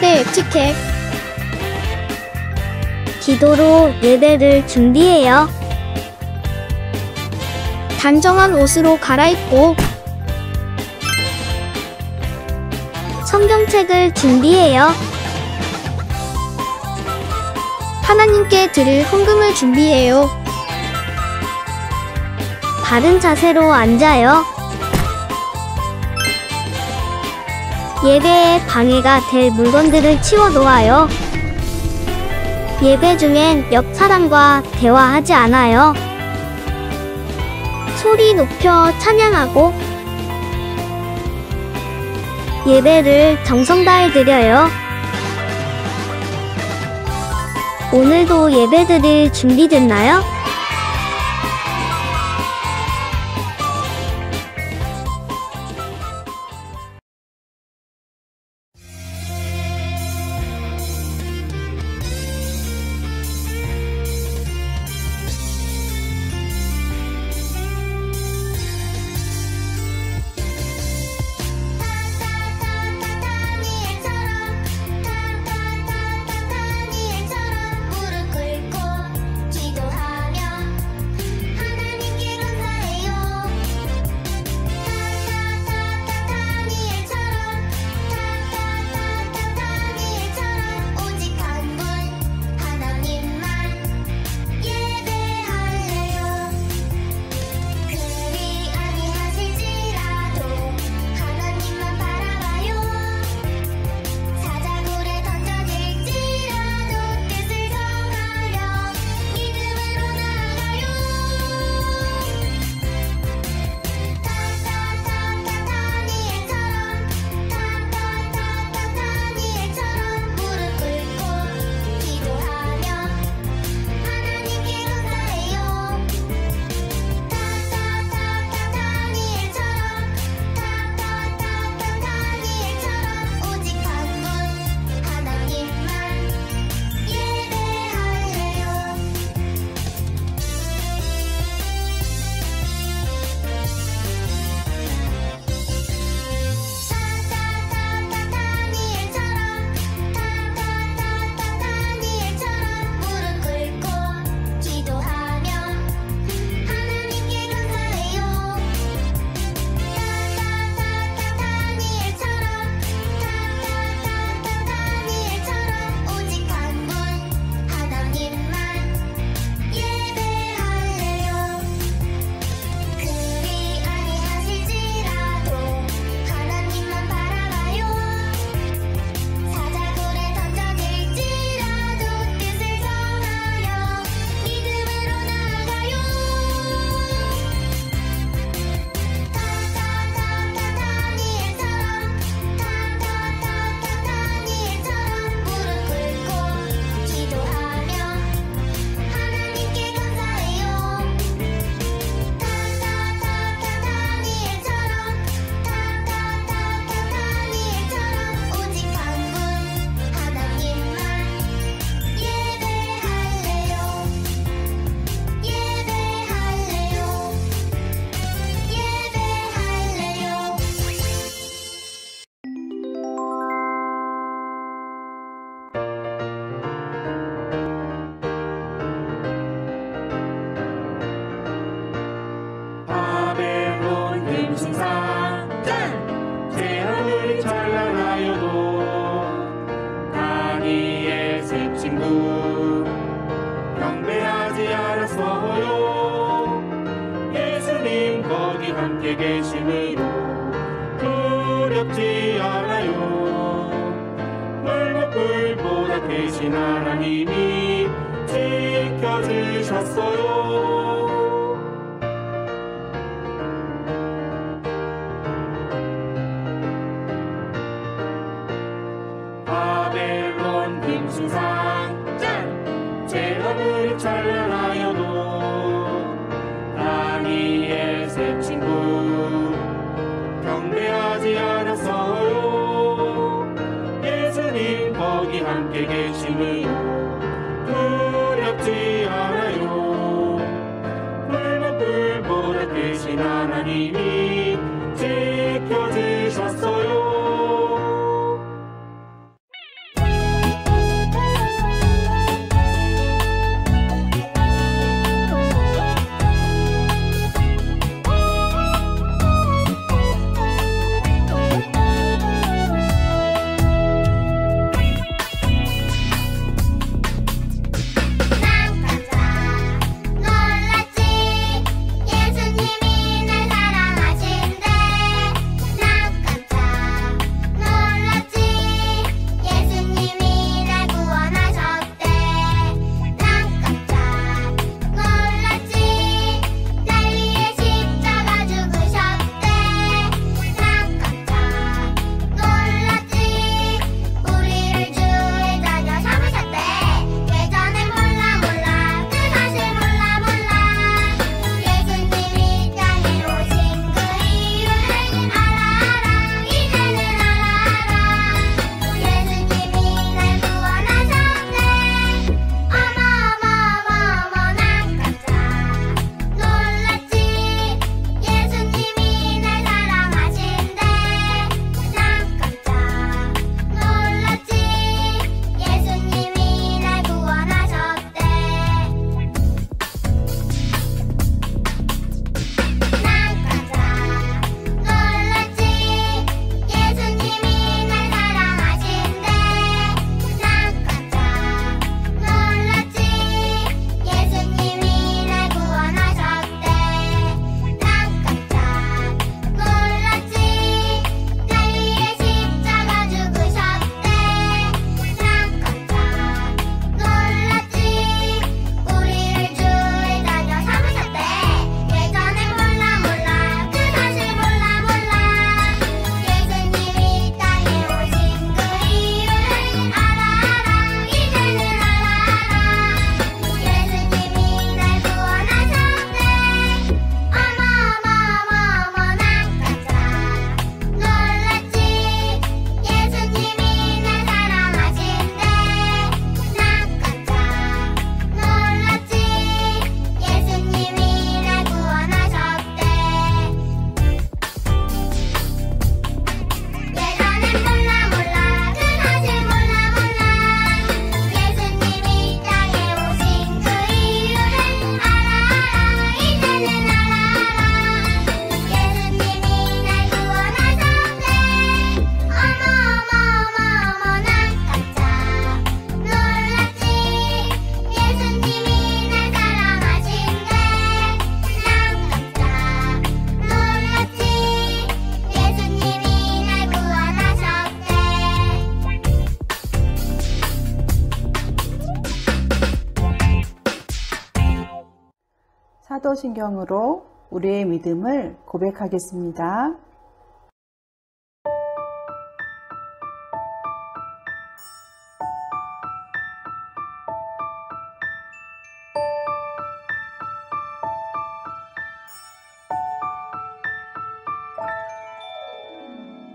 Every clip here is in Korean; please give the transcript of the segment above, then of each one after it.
예배 에티켓. 기도로 예배를 준비해요. 단정한 옷으로 갈아입고 성경책을 준비해요. 하나님께 드릴 헌금을 준비해요. 바른 자세로 앉아요. 예배에 방해가 될 물건들을 치워 놓아요. 예배 중엔 옆 사람과 대화하지 않아요. 소리 높여 찬양하고 예배를 정성 다해 드려요. 오늘도 예배 드릴 준비됐나요? 함께 계심으로 두렵지 않아요. 물먹불보다 크신 하나님이 지켜주셨어요. 바벨론 금신상 짠! 제 하늘이 찬란하여도 다니엘 새 친구 경배하지 않았어요. 예수님 거기 함께 계심으로 두렵지 않아요. 물먹불보다 크신 하나님이 지켜주셨어요. 사도신경으로 우리의 믿음을 고백하겠습니다.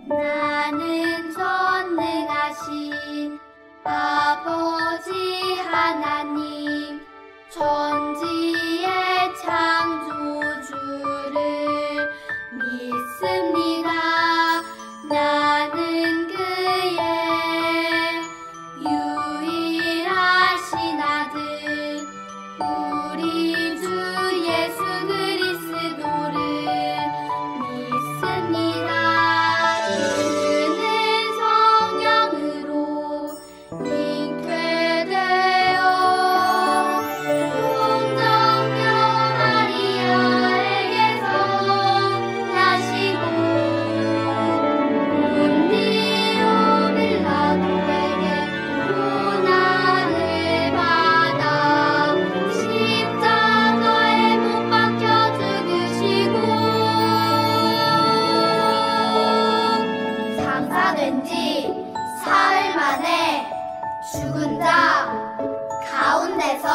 나는 전능하신 아버지 하나님 천지의 창조주를 믿습니다. 나는 그의 유일하신 아들 우리 주 예수 그리스도를 믿습니다. 그는 성령으로 잉태되어 동정녀 마리아에게서 나시고 본디오 빌라도에게 고난을 받아 십자가에 못 박혀 죽으시고 장사된 지 사흘 만에 죽은 자 가운데서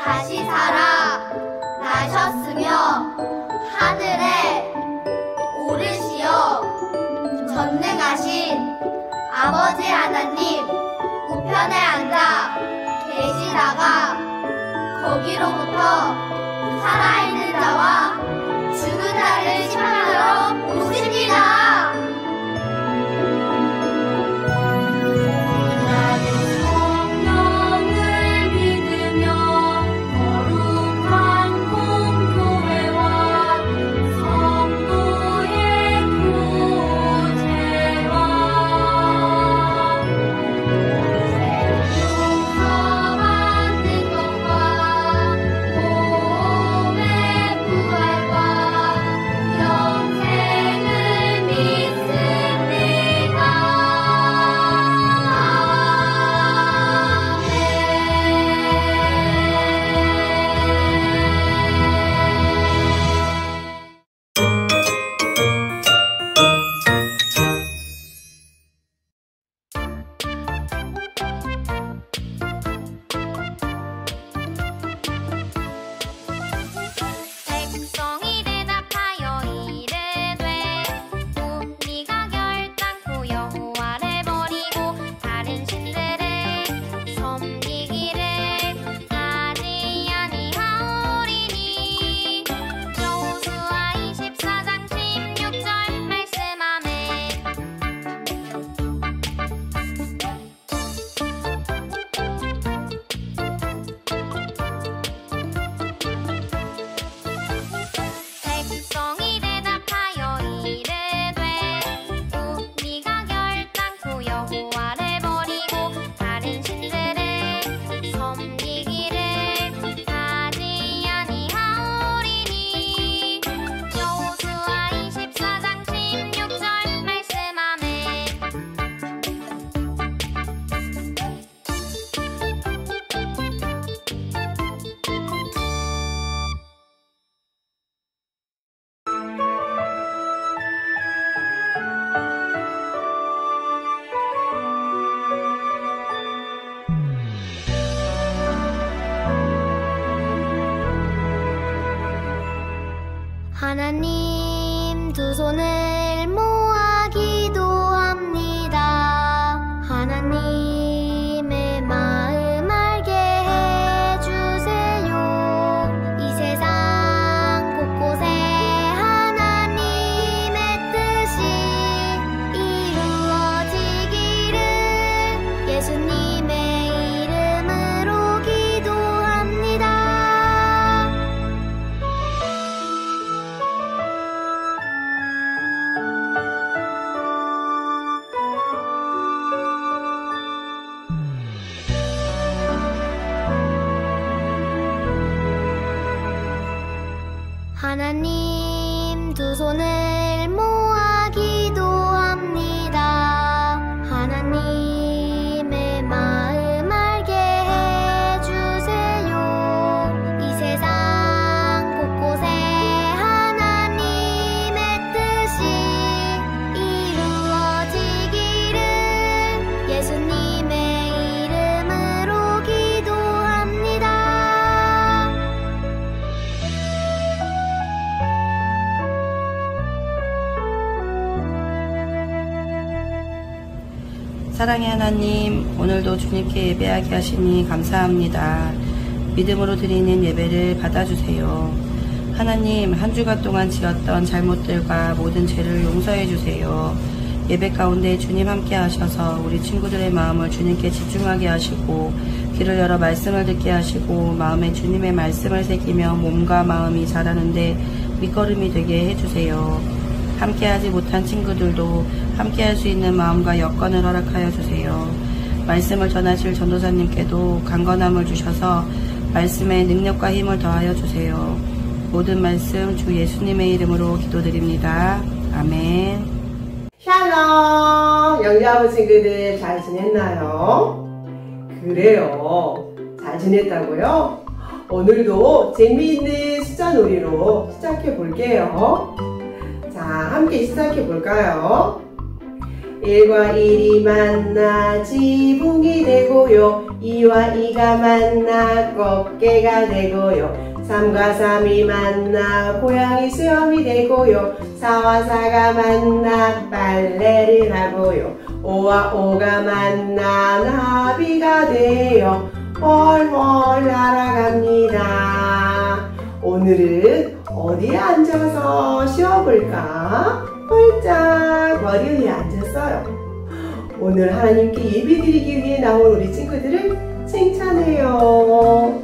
다시 살아 나셨으며 하늘에 오르시어 전능하신 아버지 하나님 우편에 앉아 계시다가 거기로부터 살아있는 자와 죽은 자를 심판하러 오십니다. 나는 성령을 믿으며 거룩한 공교회와 성도의 교제와 죄 용서받는 것과 몸의 부활과 영생을 믿습니다. 백성이 대답하여 이르되 우리가 결단코 여호와를 버리고 다른 신들을 섬기기를 하지 아니하오리니. 여호수아 24장 16절 말씀하매 백성이 대답하여 이르되 우리가 결단코 여호와를 버리고 다른 신들을 섬기기를 하지 아니하오리니. 여호수아 24장 16절 말씀하매 하나님 두 손을 모아 기도합니다. 하나님의 마음 알게 해주세요. 이 세상 곳곳에 하나님의 뜻이 이루어지기를 예수님의 이름으로 기도합니다. 하나님 두 손을 모아 기도합니다. 하나님의 마음 알게 해주세요. 이 세상 사랑의 하나님, 오늘도 주님께 예배하게 하시니 감사합니다. 믿음으로 드리는 예배를 받아주세요. 하나님, 한 주간 동안 지었던 잘못들과 모든 죄를 용서해 주세요. 예배 가운데 주님 함께 하셔서 우리 친구들의 마음을 주님께 집중하게 하시고 귀를 열어 말씀을 듣게 하시고 마음에 주님의 말씀을 새기며 몸과 마음이 자라는데 밑거름이 되게 해주세요. 함께하지 못한 친구들도 함께할 수 있는 마음과 여건을 허락하여 주세요. 말씀을 전하실 전도사님께도 강건함을 주셔서 말씀에 능력과 힘을 더하여 주세요. 모든 말씀 주 예수님의 이름으로 기도드립니다. 아멘. 샬롬! 영리아버 친구들 잘 지냈나요? 그래요. 잘 지냈다고요? 오늘도 재미있는 숫자 놀이로 시작해 볼게요. 자, 함께 시작해 볼까요? 1과 1이 만나 지붕이 되고요. 2와 2가 만나 꺾개가 되고요. 3과 3이 만나 고양이 수염이 되고요. 4와 4가 만나 빨래를 하고요. 5와 5가 만나 나비가 되어 훨훨 날아갑니다. 오늘은 어디에 앉아서 쉬어볼까? 홀짝 머리 위에 앉았어요. 오늘 하나님께 예배드리기 위해 나온 우리 친구들을 칭찬해요.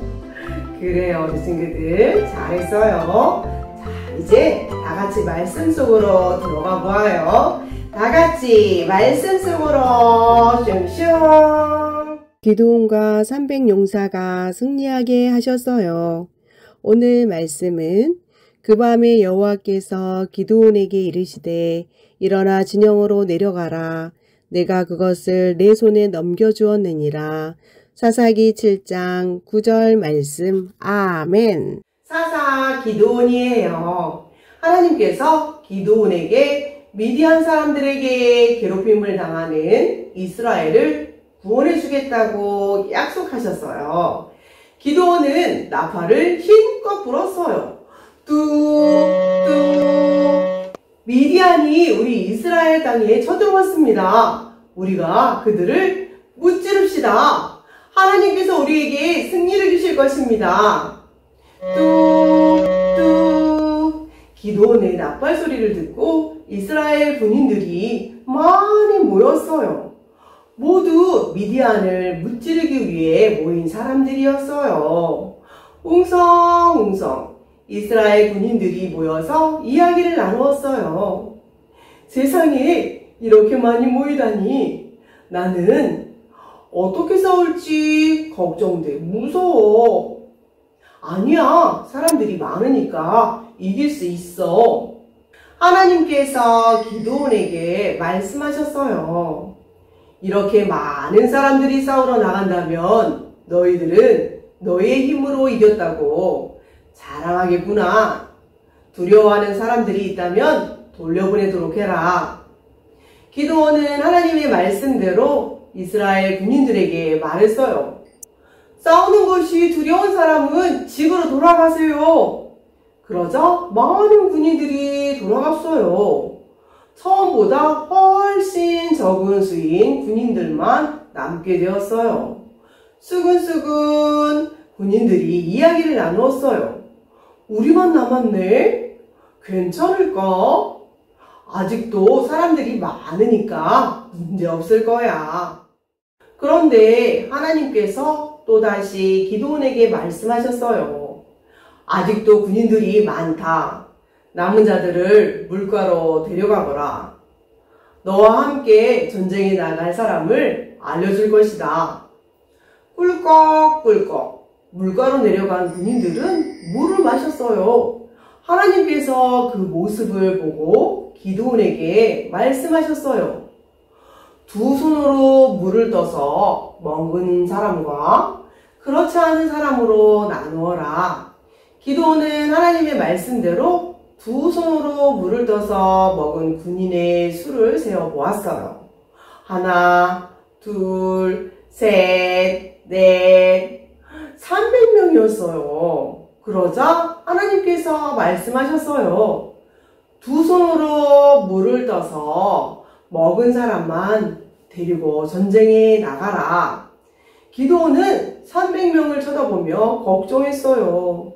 그래요, 우리 친구들 잘했어요. 자, 이제 다 같이 말씀 속으로 들어가 보아요. 다 같이 말씀 속으로 슝슝. 기드온과 300용사가 승리하게 하셨어요. 오늘 말씀은 그 밤에 여호와께서 기드온에게 이르시되 일어나 진영으로 내려가라. 내가 그것을 내 손에 넘겨주었느니라. 사사기 7장 9절 말씀. 아멘. 사사 기드온이에요. 하나님께서 기드온에게 미디안 사람들에게 괴롭힘을 당하는 이스라엘을 구원해 주겠다고 약속하셨어요. 기드온은 나팔을 힘껏 불었어요. 뚝뚝. 미디안이 우리 이스라엘 땅에 쳐들어왔습니다. 우리가 그들을 무찌릅시다. 하나님께서 우리에게 승리를 주실 것입니다. 뚝뚝. 기드온의 나팔 소리를 듣고 이스라엘 군인들이 많이 모였어요. 모두 미디안을 무찌르기 위해 모인 사람들이었어요. 웅성웅성 이스라엘 군인들이 모여서 이야기를 나누었어요. 세상에 이렇게 많이 모이다니 나는 어떻게 싸울지 걱정돼. 무서워. 아니야. 사람들이 많으니까 이길 수 있어. 하나님께서 기드온에게 말씀하셨어요. 이렇게 많은 사람들이 싸우러 나간다면 너희들은 너희의 힘으로 이겼다고 자랑하겠구나. 두려워하는 사람들이 있다면 돌려보내도록 해라. 기드온은 하나님의 말씀대로 이스라엘 군인들에게 말했어요. 싸우는 것이 두려운 사람은 집으로 돌아가세요. 그러자 많은 군인들이 돌아갔어요. 처음보다 훨씬 적은 수인 군인들만 남게 되었어요. 수근수근 군인들이 이야기를 나누었어요. 우리만 남았네? 괜찮을까? 아직도 사람들이 많으니까 문제없을 거야. 그런데 하나님께서 또다시 기드온에게 말씀하셨어요. 아직도 군인들이 많다. 남은 자들을 물가로 데려가거라. 너와 함께 전쟁에 나갈 사람을 알려줄 것이다. 꿀꺽꿀꺽 물가로 내려간 군인들은 물을 마셨어요. 하나님께서 그 모습을 보고 기드온에게 말씀하셨어요. 두 손으로 물을 떠서 먹은 사람과 그렇지 않은 사람으로 나누어라. 기드온은 하나님의 말씀대로 두 손으로 물을 떠서 먹은 군인의 수를 세어보았어요. 하나, 둘, 셋, 넷, 300명이었어요. 그러자 하나님께서 말씀하셨어요. 두 손으로 물을 떠서 먹은 사람만 데리고 전쟁에 나가라. 기드온은 300명을 쳐다보며 걱정했어요.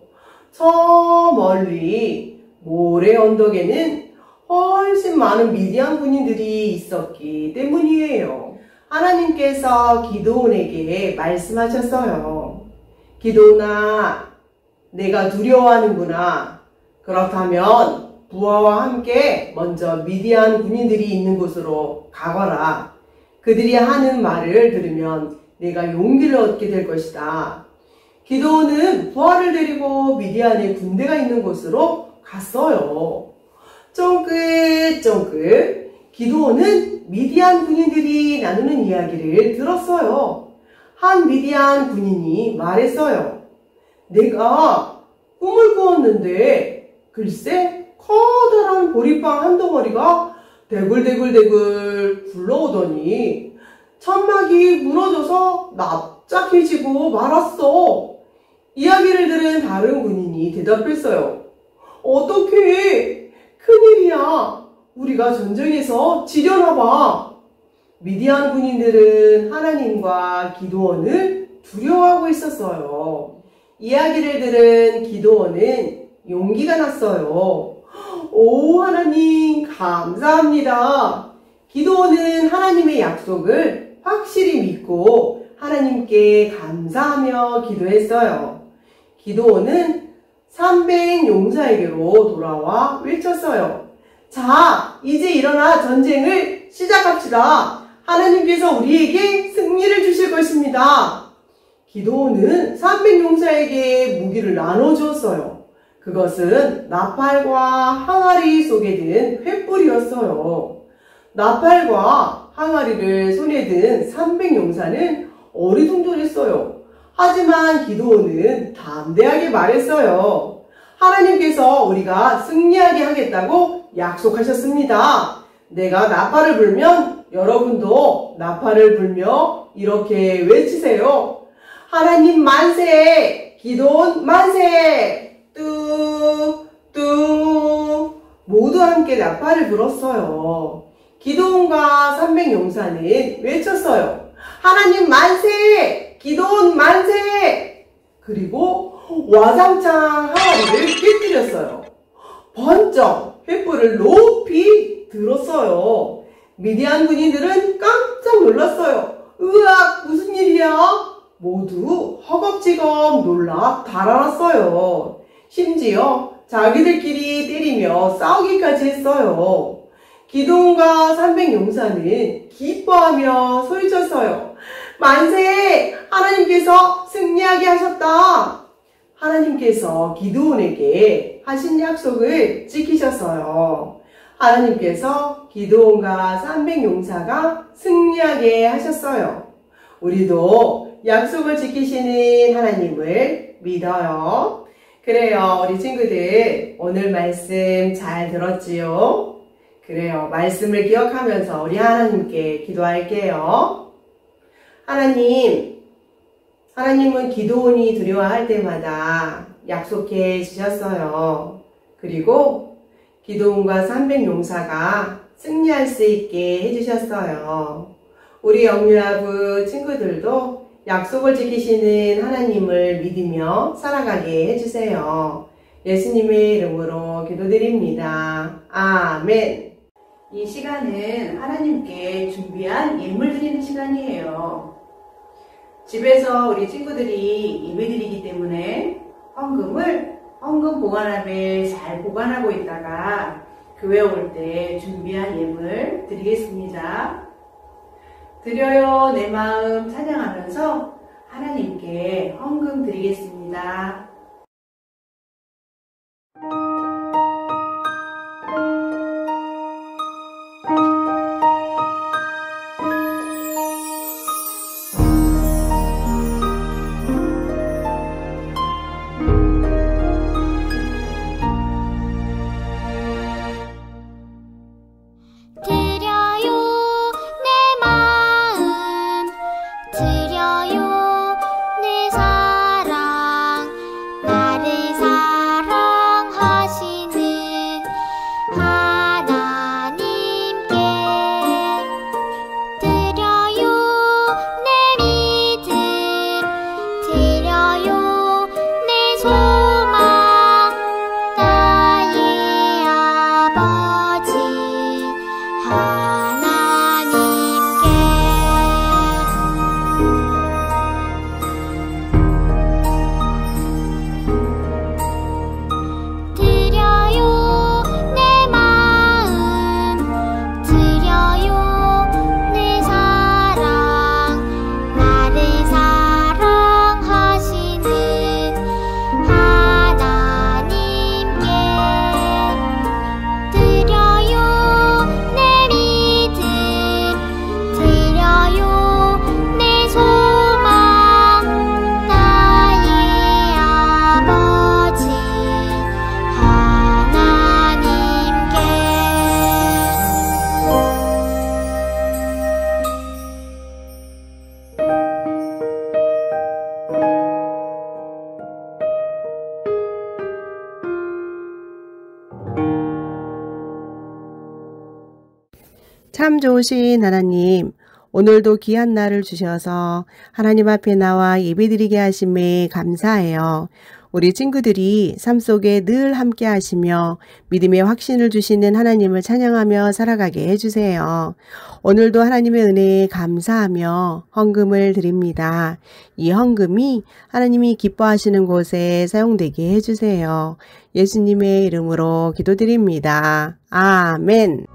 저 멀리 모래 언덕에는 훨씬 많은 미디안 군인들이 있었기 때문이에요. 하나님께서 기드온에게 말씀하셨어요. 기드온아, 내가 두려워하는구나. 그렇다면 부하와 함께 먼저 미디안 군인들이 있는 곳으로 가거라. 그들이 하는 말을 들으면 내가 용기를 얻게 될 것이다. 기드온은 부하를 데리고 미디안의 군대가 있는 곳으로 갔어요. 쫑긋쫑긋 기드온은 미디안 군인들이 나누는 이야기를 들었어요. 한 미디안 군인이 말했어요. 내가 꿈을 꾸었는데 글쎄 커다란 보리빵 한 덩어리가 대굴대굴대굴 굴러오더니 천막이 무너져서 납작해지고 말았어. 이야기를 들은 다른 군인이 대답했어요. 어떡해, 큰일이야. 우리가 전쟁에서 지려나 봐. 미디안 군인들은 하나님과 기드온을 두려워하고 있었어요. 이야기를 들은 기드온은 용기가 났어요. 오, 하나님 감사합니다. 기드온은 하나님의 약속을 확실히 믿고 하나님께 감사하며 기도했어요. 기드온은 300 용사에게로 돌아와 외쳤어요. 자, 이제 일어나 전쟁을 시작합시다. 하나님께서 우리에게 승리를 주실 것입니다. 기드온은 300 용사에게 무기를 나눠주었어요. 그것은 나팔과 항아리 속에 든 횃불이었어요. 나팔과 항아리를 손에 든 300 용사는 어리둥절했어요. 하지만 기드온은 담대하게 말했어요. 하나님께서 우리가 승리하게 하겠다고 약속하셨습니다. 내가 나팔을 불면 여러분도 나팔을 불며 이렇게 외치세요. 하나님 만세! 기드온 만세! 뚜 모두 함께 나팔을 불었어요. 기드온과 300 용사는 외쳤어요. 하나님 만세! 기드온 만세! 그리고 와장창 항아리를 깨뜨렸어요. 번쩍 횃불을 높이 들었어요. 미디안 군인들은 깜짝 놀랐어요. 으악, 무슨 일이야? 모두 허겁지겁 놀라 달아났어요. 심지어 자기들끼리 때리며 싸우기까지 했어요. 기드온과 300 용사는 기뻐하며 소리쳤어요. 만세! 하나님께서 승리하게 하셨다. 하나님께서 기드온에게 하신 약속을 지키셨어요. 하나님께서 기드온과 300 용사가 승리하게 하셨어요. 우리도 약속을 지키시는 하나님을 믿어요. 그래요, 우리 친구들 오늘 말씀 잘 들었지요? 그래요, 말씀을 기억하면서 우리 하나님께 기도할게요. 하나님은 기드온이 두려워할 때마다 약속해 주셨어요. 그리고 기드온과 300 용사가 승리할 수 있게 해주셨어요. 우리 영유아부 친구들도 약속을 지키시는 하나님을 믿으며 살아가게 해주세요. 예수님의 이름으로 기도드립니다. 아멘. 이 시간은 하나님께 준비한 예물 드리는 시간이에요. 집에서 우리 친구들이 예배드리기 때문에 헌금 보관함에 잘 보관하고 있다가 교회 올 때 준비한 예물 드리겠습니다. 드려요 내 마음 찬양하면서 하나님께 헌금 드리겠습니다. 드려요 내 사랑 소망 나의 아버지 드려요 내 마음 드려요 내 사랑 나를 사랑하시는 하나님께 드려요 내 믿음 드려요 내 소망 나의 아버지 하나님께 참 좋으신 하나님, 오늘도 귀한 날을 주셔서 하나님 앞에 나와 예배드리게 하심에 감사해요. 우리 친구들이 삶 속에 늘 함께 하시며 믿음의 확신을 주시는 하나님을 찬양하며 살아가게 해주세요. 오늘도 하나님의 은혜에 감사하며 헌금을 드립니다. 이 헌금이 하나님이 기뻐하시는 곳에 사용되게 해주세요. 예수님의 이름으로 기도드립니다. 아멘.